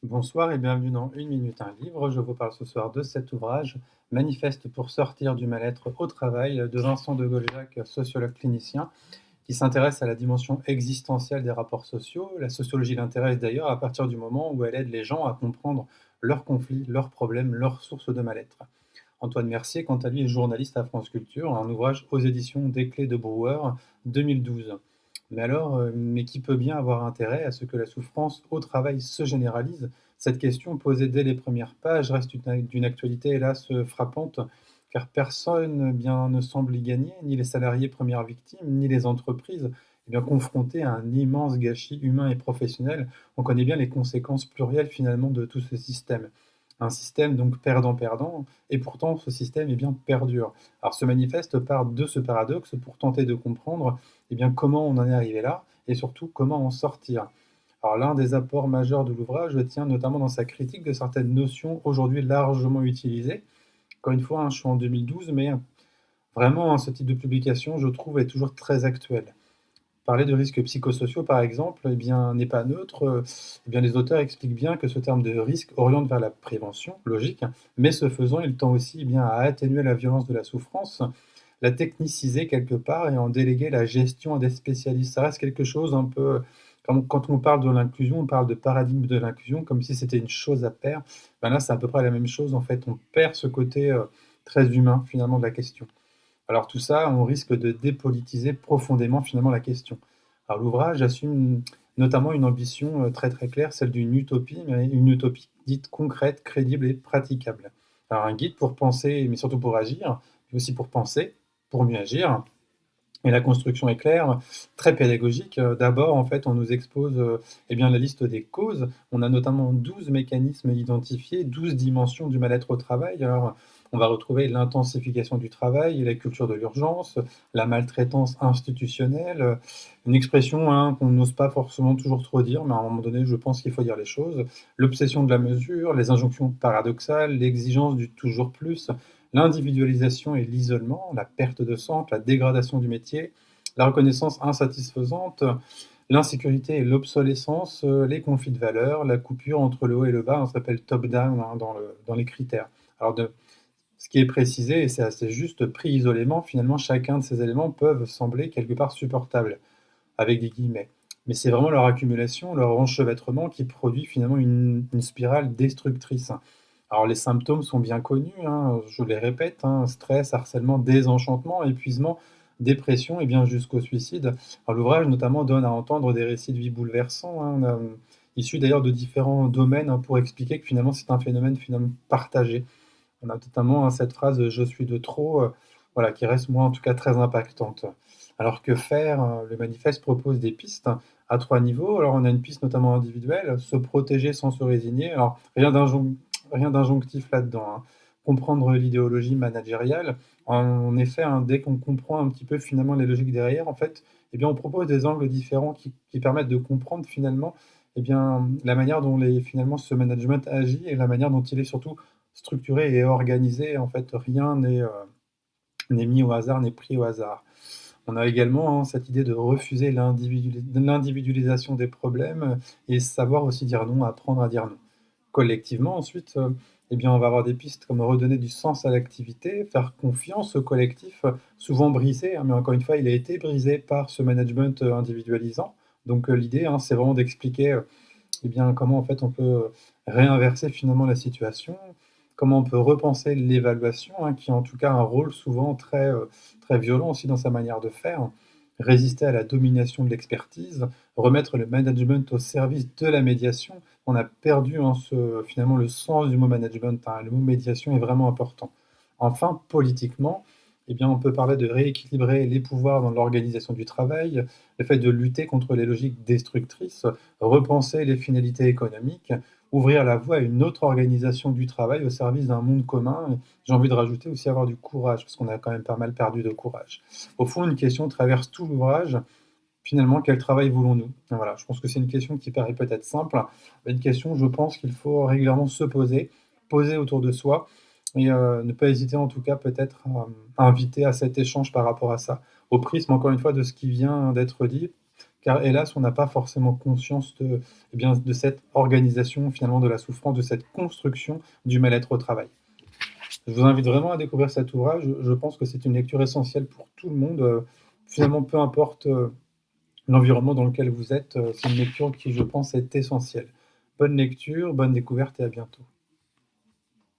Bonsoir et bienvenue dans Une minute un livre. Je vous parle ce soir de cet ouvrage, Manifeste pour sortir du mal-être au travail, de Vincent de Goljac, sociologue clinicien, qui s'intéresse à la dimension existentielle des rapports sociaux. La sociologie l'intéresse d'ailleurs à partir du moment où elle aide les gens à comprendre leurs conflits, leurs problèmes, leurs sources de mal-être. Antoine Mercier, quant à lui, est journaliste à France Culture, un ouvrage aux éditions des Clés de Brouwer, 2012. Mais qui peut bien avoir intérêt à ce que la souffrance au travail se généralise? Cette question posée dès les premières pages reste d'une actualité hélas frappante, car personne bien ne semble y gagner, ni les salariés premières victimes, ni les entreprises, confrontées à un immense gâchis humain et professionnel. On connaît bien les conséquences plurielles finalement de tout ce système. Un système donc perdant-perdant, et pourtant ce système perdure. Alors ce manifeste part de ce paradoxe pour tenter de comprendre comment on en est arrivé là, et surtout comment en sortir. Alors l'un des apports majeurs de l'ouvrage tient notamment dans sa critique de certaines notions aujourd'hui largement utilisées. Encore une fois, je suis en 2012, mais vraiment, ce type de publication, je trouve, est toujours très actuel. Parler de risques psychosociaux, par exemple, n'est pas neutre. Les auteurs expliquent bien que ce terme de risque oriente vers la prévention, logique, mais ce faisant, il tend aussi à atténuer la violence de la souffrance, la techniciser quelque part et en déléguer la gestion à des spécialistes. Ça reste quelque chose un peu comme quand on parle de l'inclusion, on parle de paradigme de l'inclusion comme si c'était une chose à perdre. Là, c'est à peu près la même chose en fait. On perd ce côté très humain finalement de la question. Alors tout ça, on risque de dépolitiser profondément finalement la question. Alors l'ouvrage assume notamment une ambition très très claire, celle d'une utopie, mais une utopie dite concrète, crédible et praticable. Alors un guide pour penser, mais surtout pour agir, mais aussi pour penser, pour mieux agir. Et la construction est claire, très pédagogique. D'abord, en fait, on nous expose la liste des causes. On a notamment 12 mécanismes identifiés, 12 dimensions du mal-être au travail. Alors, on va retrouver l'intensification du travail, la culture de l'urgence, la maltraitance institutionnelle, une expression qu'on n'ose pas forcément toujours trop dire, mais à un moment donné, je pense qu'il faut dire les choses. L'obsession de la mesure, les injonctions paradoxales, l'exigence du toujours plus, l'individualisation et l'isolement, la perte de sens, la dégradation du métier, la reconnaissance insatisfaisante, l'insécurité et l'obsolescence, les conflits de valeurs, la coupure entre le haut et le bas, on s'appelle top-down dans les critères. Alors, ce qui est précisé, et c'est assez juste, pris isolément, finalement, chacun de ces éléments peuvent sembler quelque part supportables, avec des guillemets. Mais c'est vraiment leur accumulation, leur enchevêtrement qui produit finalement une spirale destructrice. Alors les symptômes sont bien connus, je les répète, stress, harcèlement, désenchantement, épuisement, dépression et bien jusqu'au suicide. Alors l'ouvrage notamment donne à entendre des récits de vie bouleversants, issus d'ailleurs de différents domaines, pour expliquer que finalement c'est un phénomène finalement partagé. On a notamment cette phrase «Je suis de trop», voilà, qui reste moi en tout cas très impactante. Alors que faire? Le manifeste propose des pistes à 3 niveaux. Alors on a une piste notamment individuelle, se protéger sans se résigner. Alors rien d'injonctif là-dedans, Comprendre l'idéologie managériale. En effet, dès qu'on comprend un petit peu finalement les logiques derrière, en fait, on propose des angles différents qui permettent de comprendre finalement, la manière dont finalement ce management agit et la manière dont il est surtout structuré et organisé. En fait, rien n'est mis au hasard, n'est pris au hasard. On a également cette idée de refuser l'individualisation des problèmes et savoir aussi dire non, apprendre à dire non. Collectivement, ensuite, on va avoir des pistes comme redonner du sens à l'activité, faire confiance au collectif, souvent brisé, mais encore une fois, il a été brisé par ce management individualisant. Donc, l'idée, c'est vraiment d'expliquer comment en fait on peut réinverser finalement la situation, comment on peut repenser l'évaluation, qui a en tout cas un rôle souvent très, très violent aussi dans sa manière de faire, résister à la domination de l'expertise, remettre le management au service de la médiation. On a perdu finalement le sens du mot management, le mot médiation est vraiment important. Enfin, politiquement, on peut parler de rééquilibrer les pouvoirs dans l'organisation du travail, le fait de lutter contre les logiques destructrices, repenser les finalités économiques, ouvrir la voie à une autre organisation du travail au service d'un monde commun. Et j'ai envie de rajouter aussi avoir du courage, parce qu'on a quand même pas mal perdu de courage. Au fond, une question traverse tout l'ouvrage. Finalement, quel travail voulons-nous? Voilà, je pense que c'est une question qui paraît peut-être simple, mais une question, je pense qu'il faut régulièrement se poser, poser autour de soi et ne pas hésiter en tout cas peut-être à inviter à cet échange par rapport à ça. Au prisme, encore une fois, de ce qui vient d'être dit, car hélas, on n'a pas forcément conscience de cette organisation, finalement, de la souffrance, de cette construction du mal-être au travail. Je vous invite vraiment à découvrir cet ouvrage. Je pense que c'est une lecture essentielle pour tout le monde. Finalement, peu importe l'environnement dans lequel vous êtes, c'est une lecture qui, je pense, est essentielle. Bonne lecture, bonne découverte et à bientôt.